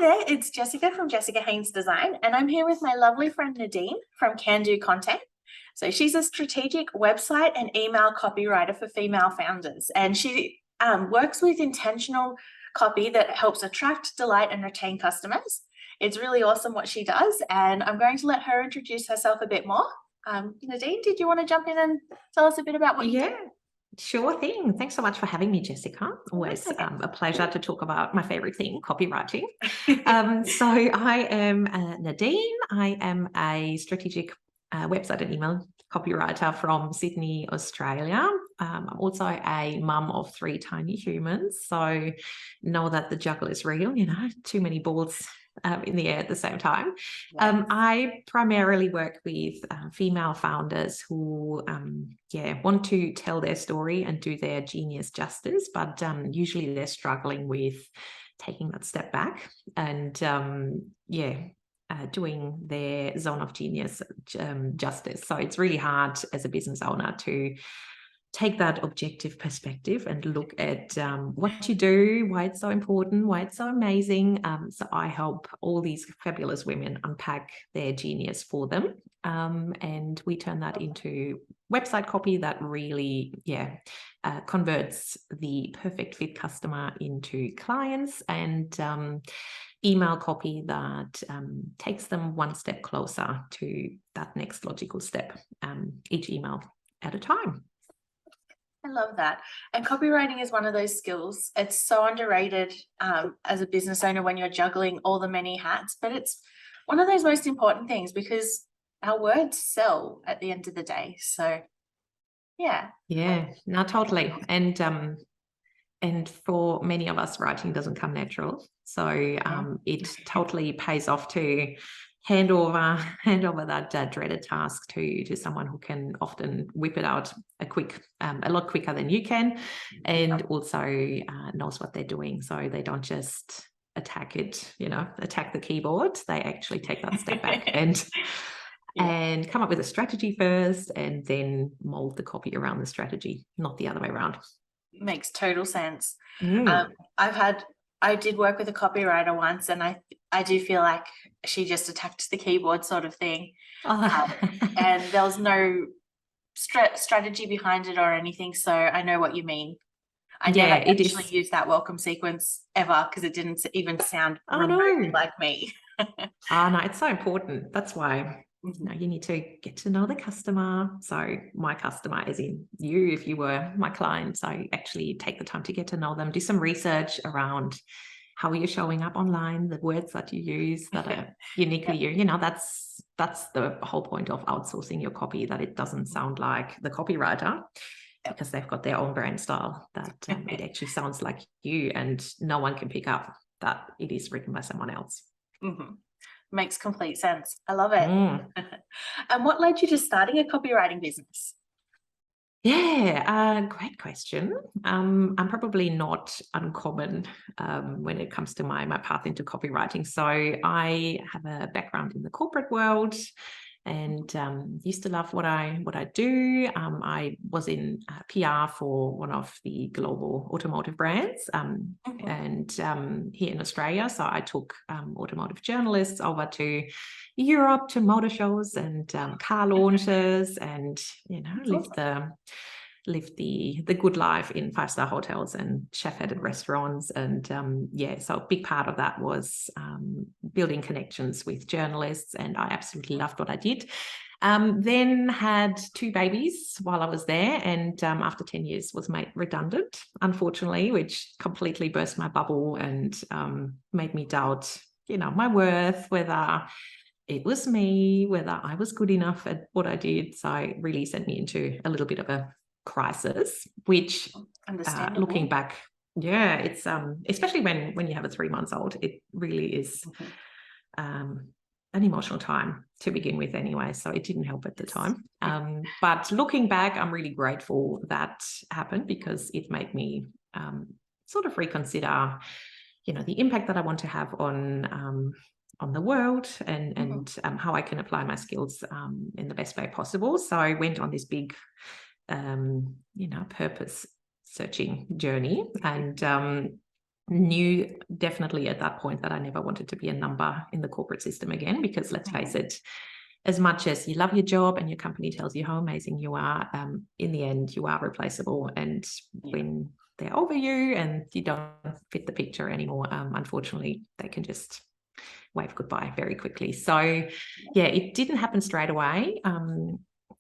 there, it's Jessica from Jessica Haines Design, and I'm here with my lovely friend Nadine from Can Do Content. So she's a strategic website and email copywriter for female founders, and she works with intentional copy that helps attract, delight, and retain customers. It's really awesome what she does, and I'm going to let her introduce herself a bit more. Nadine, did you want to jump in and tell us a bit about what you do? Sure thing. Thanks so much for having me, Jessica. Always a pleasure to talk about my favorite thing, copywriting. So I am Nadine. I am a strategic website and email copywriter from Sydney, Australia. I'm also a mum of 3 tiny humans. So know that the juggle is real, too many balls in the air at the same time. Yes. I primarily work with female founders who want to tell their story and do their genius justice, but usually they're struggling with taking that step back and doing their zone of genius justice. So it's really hard as a business owner to take that objective perspective and look at what you do, why it's so important, why it's so amazing. So I help all these fabulous women unpack their genius for them. And we turn that into website copy that really, converts the perfect fit customer into clients, and email copy that takes them one step closer to that next logical step, each email at a time. I love that. And copywriting is one of those skills. It's so underrated as a business owner when you're juggling all the many hats, but it's one of those most important things because our words sell at the end of the day. So no, totally. And for many of us, writing doesn't come natural. So it totally pays off to hand over that dreaded task to someone who can often whip it out a lot quicker than you can, and also knows what they're doing. So they don't just attack the keyboard. They actually take that step back and come up with a strategy first and then mold the copy around the strategy, not the other way around. Makes total sense. I did work with a copywriter once, and I do feel like she just attacked the keyboard sort of thing. And there was no strategy behind it or anything. So I know what you mean. I never actually used that welcome sequence ever because it didn't even sound remotely like me. No, it's so important. That's why you need to get to know the customer. So my customer, as in you, if you were my client, so actually take the time to get to know them, do some research around how you're showing up online, the words that you use that are uniquely you. That's the whole point of outsourcing your copy, that it doesn't sound like the copywriter because they've got their own brand style, that it actually sounds like you, and no one can pick up that it is written by someone else. Makes complete sense. I love it. And what led you to starting a copywriting business? Great question. I'm probably not uncommon when it comes to my path into copywriting. So I have a background in the corporate world and used to love what I do. I was in PR for one of the global automotive brands and here in Australia. So I took automotive journalists over to Europe to motor shows and car launches, and lived the good life in 5-star hotels and chef-headed restaurants. And so a big part of that was building connections with journalists, and I absolutely loved what I did. Then had 2 babies while I was there, and after 10 years was made redundant, unfortunately, which completely burst my bubble and made me doubt, my worth, whether it was me, whether I was good enough at what I did. So it really sent me into a little bit of a crisis, which looking back, it's especially when you have a 3-month-old, it really is an emotional time to begin with anyway, so it didn't help at the time. But looking back, I'm really grateful that happened, because it made me sort of reconsider the impact that I want to have on the world and how I can apply my skills in the best way possible. So I went on this big purpose searching journey, and knew definitely at that point that I never wanted to be a number in the corporate system again, because let's face it, as much as you love your job and your company tells you how amazing you are, in the end, you are replaceable. And when they're over you and you don't fit the picture anymore, unfortunately, they can just wave goodbye very quickly. So yeah, it didn't happen straight away.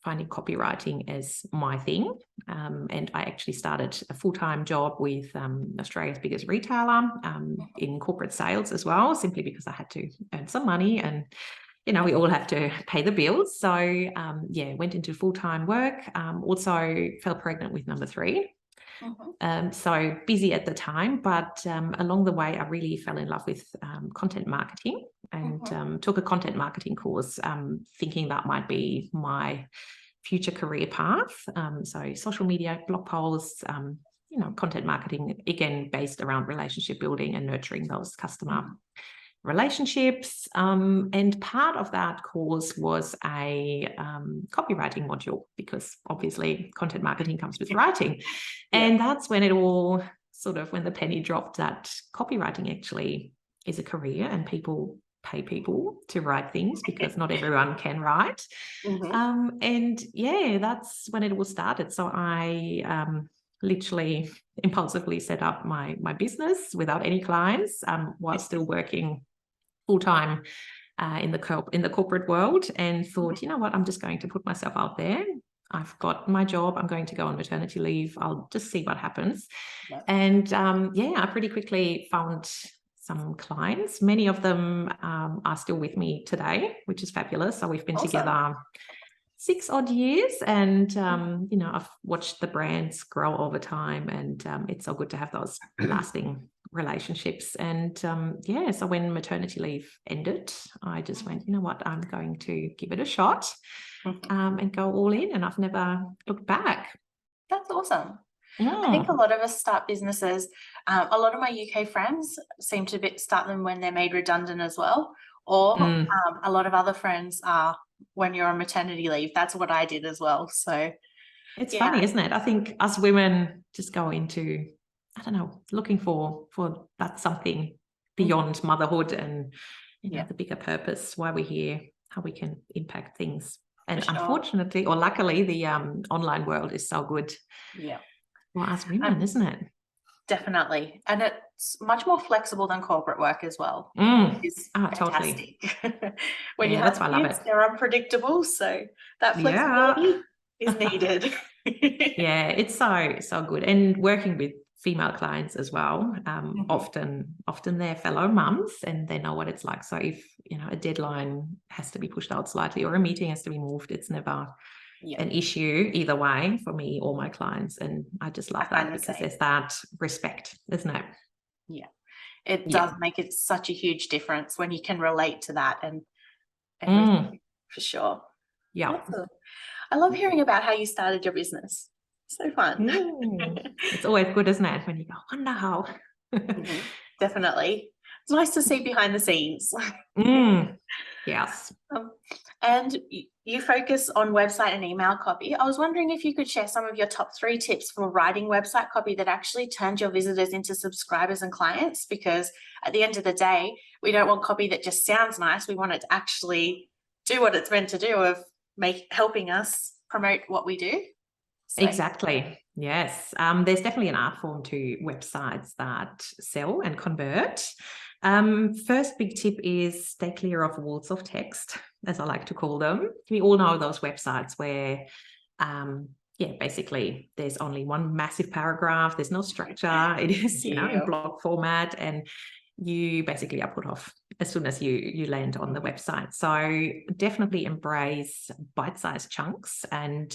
Finding copywriting as my thing. And I actually started a full-time job with Australia's biggest retailer in corporate sales as well, simply because I had to earn some money, and you know, we all have to pay the bills. So yeah, went into full-time work. Also fell pregnant with number 3. So busy at the time, but along the way, I really fell in love with content marketing, and took a content marketing course, thinking that might be my future career path. So social media, blog posts, you know, content marketing, again, based around relationship building and nurturing those customer relationships. And part of that course was a copywriting module, because obviously content marketing comes with writing. And that's when it all sort of, when the penny dropped that copywriting actually is a career, and people pay people to write things, because not everyone can write. And yeah, that's when it all started. So I literally impulsively set up my business without any clients, while still working full-time in the corporate world, and thought, you know what, I'm just going to put myself out there. I've got my job. I'm going to go on maternity leave. I'll just see what happens. And yeah, I pretty quickly found some clients. Many of them are still with me today, which is fabulous. So we've been together 6 odd years, and you know, I've watched the brands grow over time, and it's so good to have those lasting relationships. And yeah, so when maternity leave ended, I just went, you know what, I'm going to give it a shot, and go all in, and I've never looked back. That's awesome. I think a lot of us start businesses. A lot of my UK friends seem to start them when they're made redundant as well, or a lot of other friends are when you're on maternity leave. That's what I did as well. So it's funny, isn't it? I think us women just go into, I don't know, looking for that something beyond motherhood, and you know, the bigger purpose, why we're here, how we can impact things. And unfortunately, or luckily, the online world is so good for us women, isn't it? Definitely. And it's much more flexible than corporate work as well. It's fantastic. Totally. When you have kids, they're unpredictable, so that flexibility is needed. Yeah, it's so good. And working with female clients as well, often they're fellow mums, and they know what it's like. So if, you know, a deadline has to be pushed out slightly, or a meeting has to be moved, it's never an issue either way for me or my clients. And I just love that, because there's that respect, isn't it? Yeah, it does make it such a huge difference when you can relate to that, and everything, for sure. Yeah. Awesome. I love hearing about how you started your business. So fun. It's always good, isn't it, when you go, I wonder how. Definitely. It's nice to see behind the scenes. Yes. And you focus on website and email copy. I was wondering if you could share some of your top 3 tips for writing website copy that actually turned your visitors into subscribers and clients, because at the end of the day, we don't want copy that just sounds nice. We want it to actually do what it's meant to do, of helping us promote what we do. So. Exactly. Yes. There's definitely an art form to websites that sell and convert. First big tip is stay clear of walls of text, as I like to call them. We all know those websites where, basically there's only one massive paragraph. There's no structure. It is, you know, in blog format, and you basically are put off as soon as you land on the website. So definitely embrace bite-sized chunks, and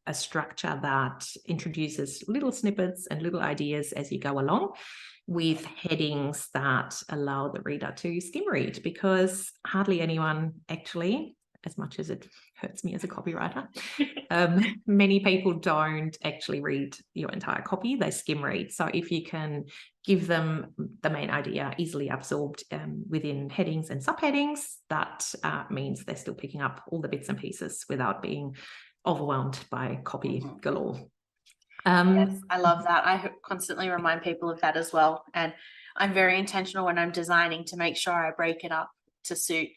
a structure that introduces little snippets and little ideas as you go along, with headings that allow the reader to skim read, because hardly anyone actually, as much as it hurts me as a copywriter, many people don't actually read your entire copy, they skim read. So if you can give them the main idea easily absorbed within headings and subheadings, that means they're still picking up all the bits and pieces without being overwhelmed by copy galore. Yes, I love that. I constantly remind people of that as well. And I'm very intentional when I'm designing to make sure I break it up to suit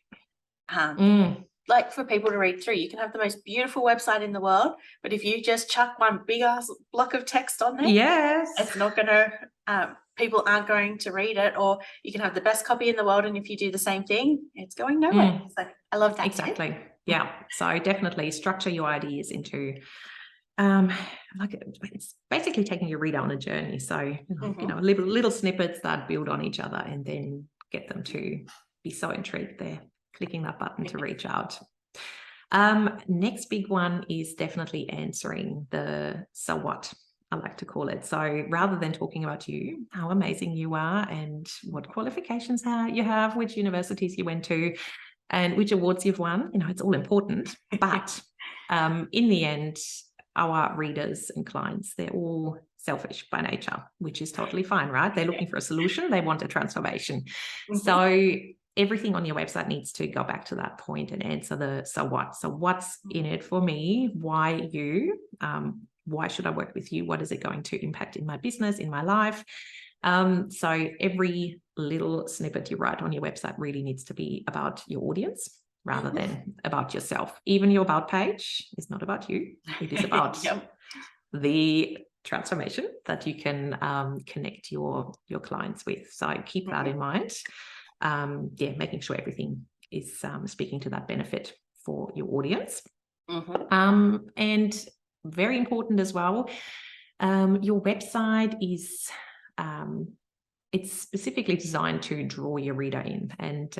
like for people to read through. You can have the most beautiful website in the world, but if you just chuck one big ass block of text on there, yes, it's not going to, people aren't going to read it. Or you can have the best copy in the world, and if you do the same thing, it's going nowhere. So I love that. Exactly. Yeah. So definitely structure your ideas into like it's basically taking your reader on a journey. So you know, little snippets that build on each other, and then get them to be so intrigued they're clicking that button to reach out. Next big one is definitely answering the so what, I like to call it. So rather than talking about you, how amazing you are and what qualifications you have, which universities you went to, and which awards you've won, you know, it's all important. But in the end, our readers and clients, they're all selfish by nature, which is totally fine, right? They're looking for a solution. They want a transformation. So everything on your website needs to go back to that point and answer the so what. So what's in it for me? Why you? Why should I work with you? What is it going to impact in my business, in my life? So every little snippet you write on your website really needs to be about your audience rather than about yourself. Even your about page is not about you. It is about the transformation that you can connect your clients with. So keep that in mind. Making sure everything is speaking to that benefit for your audience. And very important as well, your website is it's specifically designed to draw your reader in. And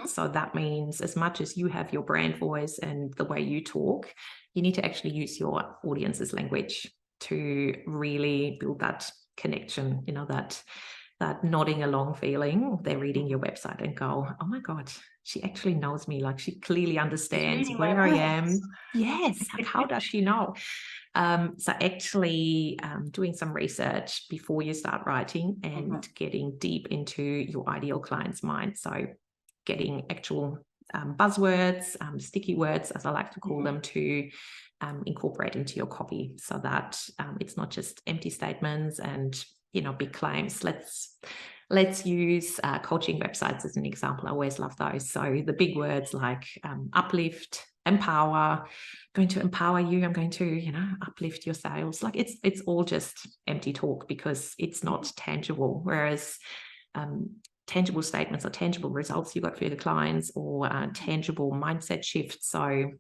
so that means as much as you have your brand voice and the way you talk, you need to actually use your audience's language to really build that connection, you know, that nodding along feeling. They're reading your website and go, oh my God, she actually knows me. Like, she clearly understands where I am. Yes. Like, how does she know? So actually doing some research before you start writing and getting deep into your ideal client's mind. So getting actual buzzwords, sticky words, as I like to call them, to incorporate into your copy, so that it's not just empty statements and, you know, big claims. Let's use coaching websites as an example. I always love those. So the big words like uplift, empower, going to empower you, I'm going to, you know, uplift your sales. Like, it's all just empty talk because it's not tangible. Whereas tangible statements or tangible results you got for your clients, or tangible mindset shifts. So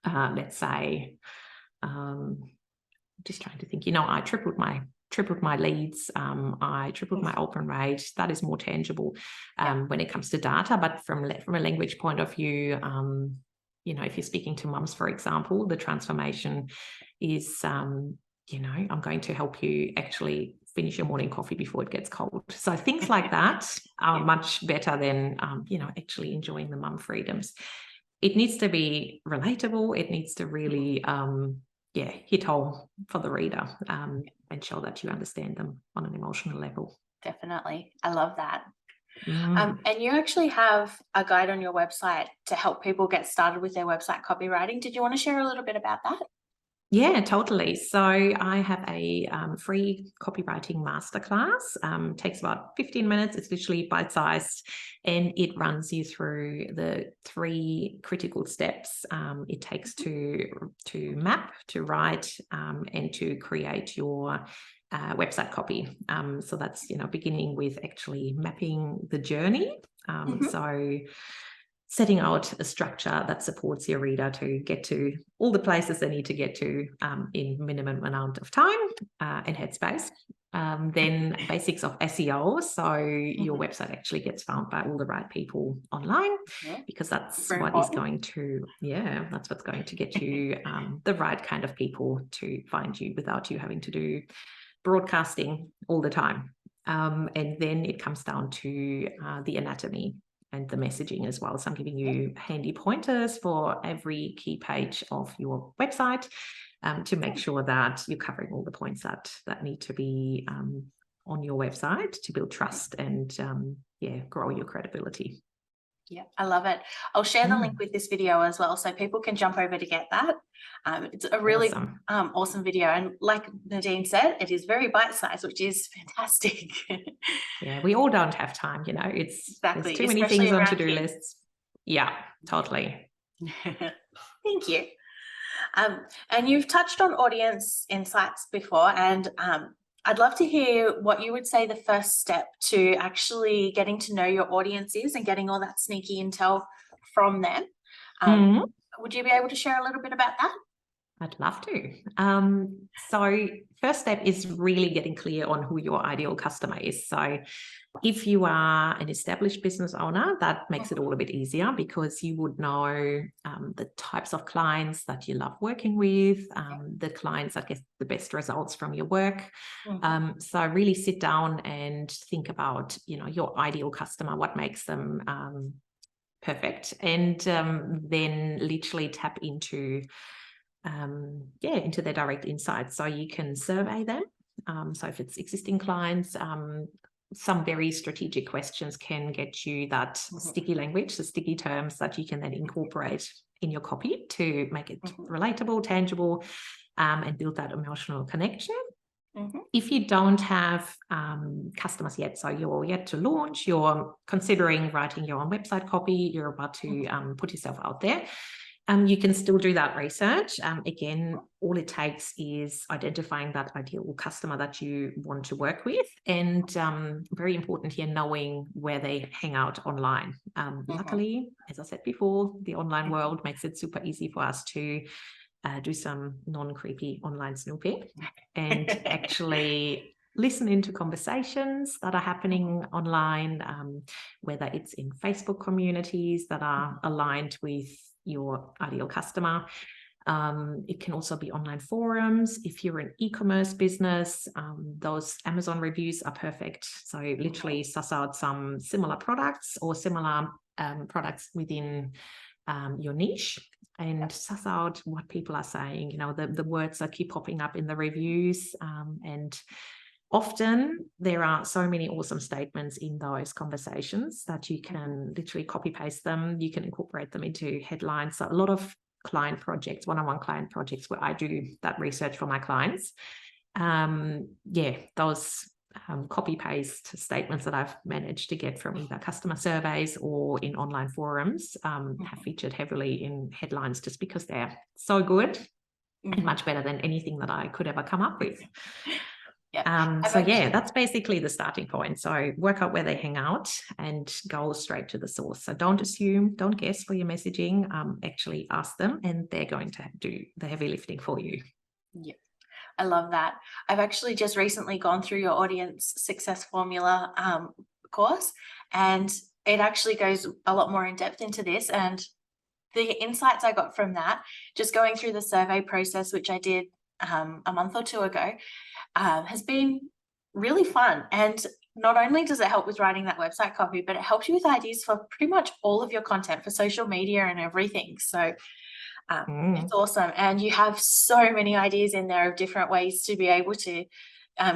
let's say, just trying to think, you know, I tripled my leads, I tripled my open rate. That is more tangible when it comes to data. But from a language point of view, you know, if you're speaking to mums, for example, the transformation is, you know, I'm going to help you actually finish your morning coffee before it gets cold. So things like that are much better than, you know, actually enjoying the mum freedoms. It needs to be relatable. It needs to really, hit home for the reader, and show that you understand them on an emotional level. Definitely. I love that. And you actually have a guide on your website to help people get started with their website copywriting. Did you want to share a little bit about that? Yeah, totally. So I have a free copywriting masterclass. Takes about 15 minutes. It's literally bite-sized, and it runs you through the 3 critical steps it takes to map, to write, and to create your website copy. So that's, you know, beginning with actually mapping the journey. So setting out a structure that supports your reader to get to all the places they need to get to in minimum amount of time and headspace. Then basics of SEO, so your website actually gets found by all the right people online, because that's what is going to, that's what's going to get you the right kind of people to find you without you having to do broadcasting all the time. And then it comes down to the anatomy and the messaging as well. So I'm giving you handy pointers for every key page of your website to make sure that you're covering all the points that need to be on your website to build trust and grow your credibility. Yeah, I love it. I'll share the link with this video as well, so people can jump over to get that. It's a really Awesome. awesome video. And like Nadine said, it is very bite-sized, which is fantastic. Yeah, we all don't have time, you know, Exactly, there's too many especially things on around to-do kids. lists. Yeah, totally. Thank you. And you've touched on audience insights before, and I'd love to hear what you would say the first step to actually getting to know your audience is and getting all that sneaky intel from them. Would you be able to share a little bit about that? I'd love to. So first step is really getting clear on who your ideal customer is. So if you are an established business owner, that makes it all a bit easier because you would know the types of clients that you love working with, the clients that get the best results from your work. So really sit down and think about, you know, your ideal customer, what makes them perfect, and then literally tap into into their direct insights. So you can survey them. So if it's existing clients, some very strategic questions can get you that sticky language, the sticky terms that you can then incorporate in your copy to make it relatable, tangible, and build that emotional connection. If you don't have customers yet, so you're yet to launch, you're considering writing your own website copy, you're about to put yourself out there, you can still do that research. Again, all it takes is identifying that ideal customer that you want to work with, and very important here, knowing where they hang out online. Luckily, as I said before, the online world makes it super easy for us to do some non-creepy online snooping and actually listen into conversations that are happening online, whether it's in Facebook communities that are aligned with your ideal customer. It can also be online forums. If you're an e-commerce business, those Amazon reviews are perfect. So literally suss out some similar products or similar products within your niche and suss out what people are saying, you know, the words that keep popping up in the reviews. And often there are so many awesome statements in those conversations that you can literally copy paste them. You can incorporate them into headlines. So a lot of client projects, one-on-one client projects where I do that research for my clients. Those copy paste statements that I've managed to get from either customer surveys or in online forums have featured heavily in headlines just because they're so good and much better than anything that I could ever come up with. That's basically the starting point. So work out where they hang out and go straight to the source. So don't assume, don't guess for your messaging, actually ask them and they're going to do the heavy lifting for you. Yeah, I love that. I've actually just recently gone through your audience success formula course, and it actually goes a lot more in depth into this, and the insights I got from that, just going through the survey process, which I did a month or two ago, has been really fun. And not only does it help with writing that website copy, but it helps you with ideas for pretty much all of your content for social media and everything. So it's awesome. And you have so many ideas in there of different ways to be able to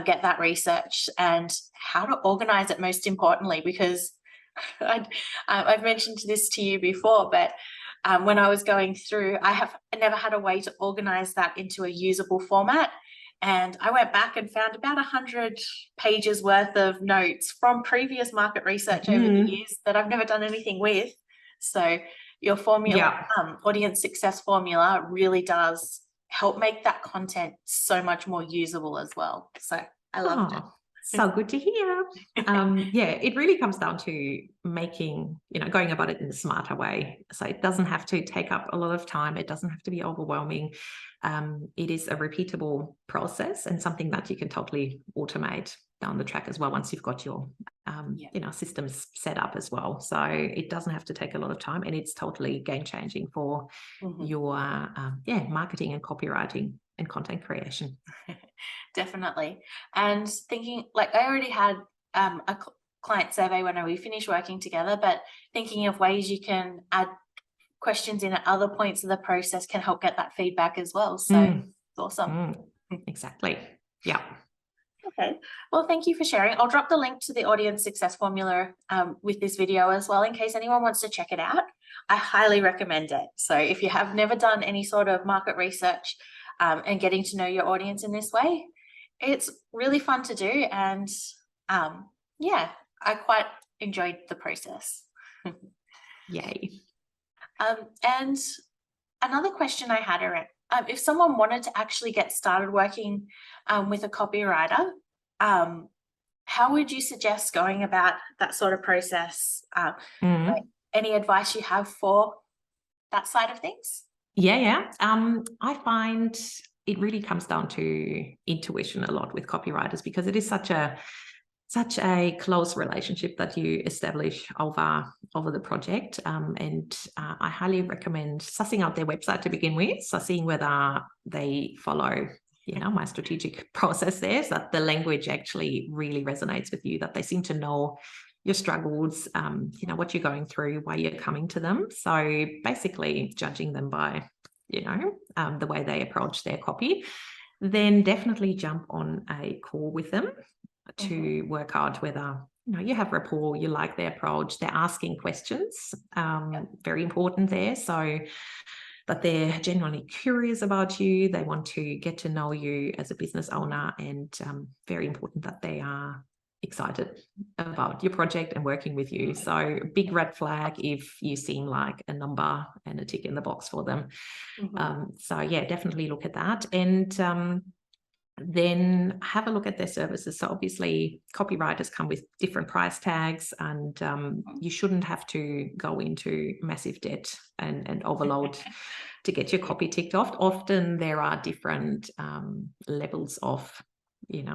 get that research and how to organize it, most importantly, because I've mentioned this to you before, but when I was going through, I never had a way to organize that into a usable format. And I went back and found about 100 pages worth of notes from previous market research over the years that I've never done anything with. So your formula, audience success formula, really does help make that content so much more usable as well. So I loved it. So good to hear. It really comes down to making, going about it in a smarter way. So it doesn't have to take up a lot of time. It doesn't have to be overwhelming. It is a repeatable process and something that you can totally automate down the track as well once you've got your systems set up as well. So it doesn't have to take a lot of time, and it's totally game-changing for your marketing and copywriting and content creation. Definitely. And thinking, like, I already had a client survey when we finished working together, but thinking of ways you can add questions in at other points of the process can help get that feedback as well. So it's awesome. Exactly. Yeah. Okay. Well, thank you for sharing. I'll drop the link to the audience success formula with this video as well, in case anyone wants to check it out. I highly recommend it. So if you have never done any sort of market research and getting to know your audience in this way, it's really fun to do. And yeah, I quite enjoyed the process. Yay. And another question I had around, if someone wanted to actually get started working with a copywriter, how would you suggest going about that sort of process? Like, any advice you have for that side of things? Yeah. I find it really comes down to intuition a lot with copywriters, because it is such a close relationship that you establish over the project. And I highly recommend sussing out their website to begin with, so seeing whether they follow, my strategic process there, so that the language actually really resonates with you, that they seem to know your struggles, what you're going through, why you're coming to them. So basically judging them by, the way they approach their copy. Then definitely jump on a call with them to work out whether you have rapport, you like their approach, they're asking questions, very important there, so that they're genuinely curious about you, they want to get to know you as a business owner, and very important that they are excited about your project and working with you. So big red flag if you seem like a number and a tick in the box for them. So yeah, definitely look at that. And then have a look at their services. So obviously copywriters come with different price tags, and you shouldn't have to go into massive debt and overload to get your copy ticked off. Often there are different levels of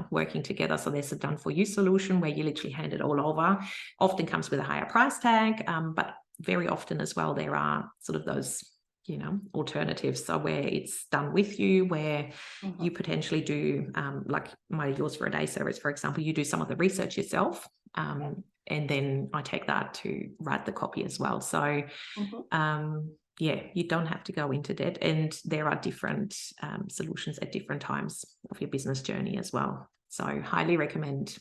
working together. So there's a done for you solution where you literally hand it all over, often comes with a higher price tag, but very often as well there are sort of those alternatives, so where it's done with you, where you potentially do like my yours for a day service, for example, you do some of the research yourself, and then I take that to write the copy as well. So yeah, you don't have to go into debt, and there are different solutions at different times of your business journey as well. So highly recommend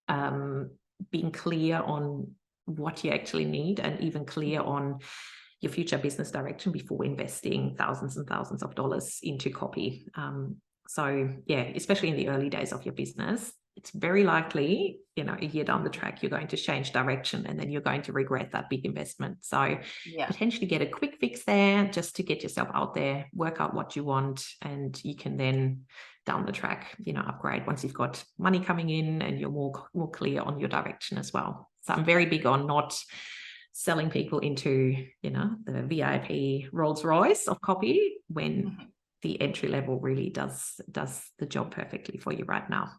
being clear on what you actually need, and even clear on your future business direction before investing thousands and thousands of dollars into copy. So yeah, especially in the early days of your business, it's very likely, a year down the track, you're going to change direction, and then you're going to regret that big investment. So potentially get a quick fix there just to get yourself out there, work out what you want, and you can then down the track, upgrade once you've got money coming in and you're more clear on your direction as well. So I'm very big on not selling people into, the VIP Rolls Royce of copy when the entry level really does the job perfectly for you right now.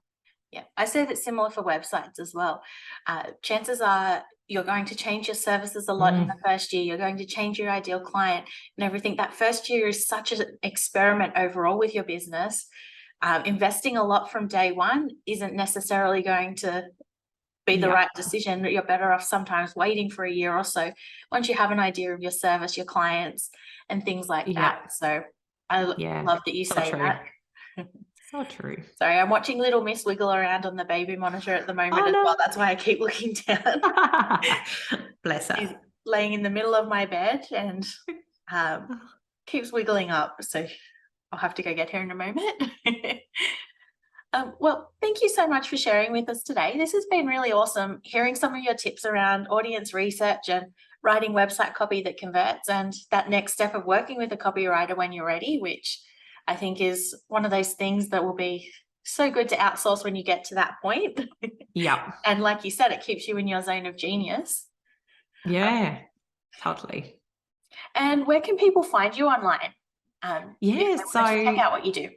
Yeah, I say that similar for websites as well. Chances are you're going to change your services a lot in the first year. You're going to change your ideal client and everything. That first year is such an experiment overall with your business. Investing a lot from day one isn't necessarily going to be the right decision. You're better off sometimes waiting for a year or so once you have an idea of your service, your clients, and things like that. So I love that you say that. So true. Sorry, I'm watching little Miss wiggle around on the baby monitor at the moment as well. That's why I keep looking down. Bless her. She's laying in the middle of my bed and keeps wiggling up. So I'll have to go get her in a moment. Well, thank you so much for sharing with us today. This has been really awesome, hearing some of your tips around audience research and writing website copy that converts, and that next step of working with a copywriter when you're ready, which I think is one of those things that will be so good to outsource when you get to that point. And like you said, it keeps you in your zone of genius. Totally. And where can people find you online? So check out what you do.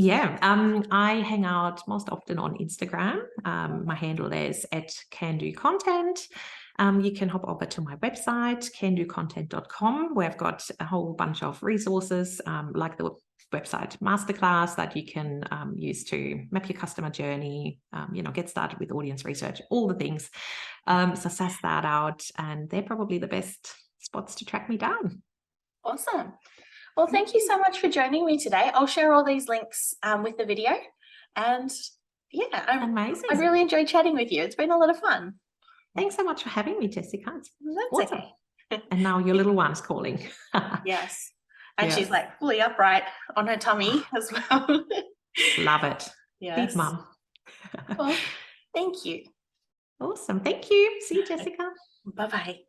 I hang out most often on Instagram. My handle is @candocontent. You can hop over to my website, candocontent.com, where I've got a whole bunch of resources, like the website masterclass that you can use to map your customer journey, get started with audience research, all the things. So suss that out, and they're probably the best spots to track me down. Awesome. Well, thank you so much for joining me today. I'll share all these links with the video, and yeah, Amazing. I really enjoyed chatting with you. It's been a lot of fun. Thanks so much for having me, Jessica. It's That's awesome. okay. And now your little one's calling. Yes. And Yes. she's like fully upright on her tummy as well. Love it. Yes. Big mum. Well, thank you. Awesome. Thank you. See you, Jessica. Bye-bye.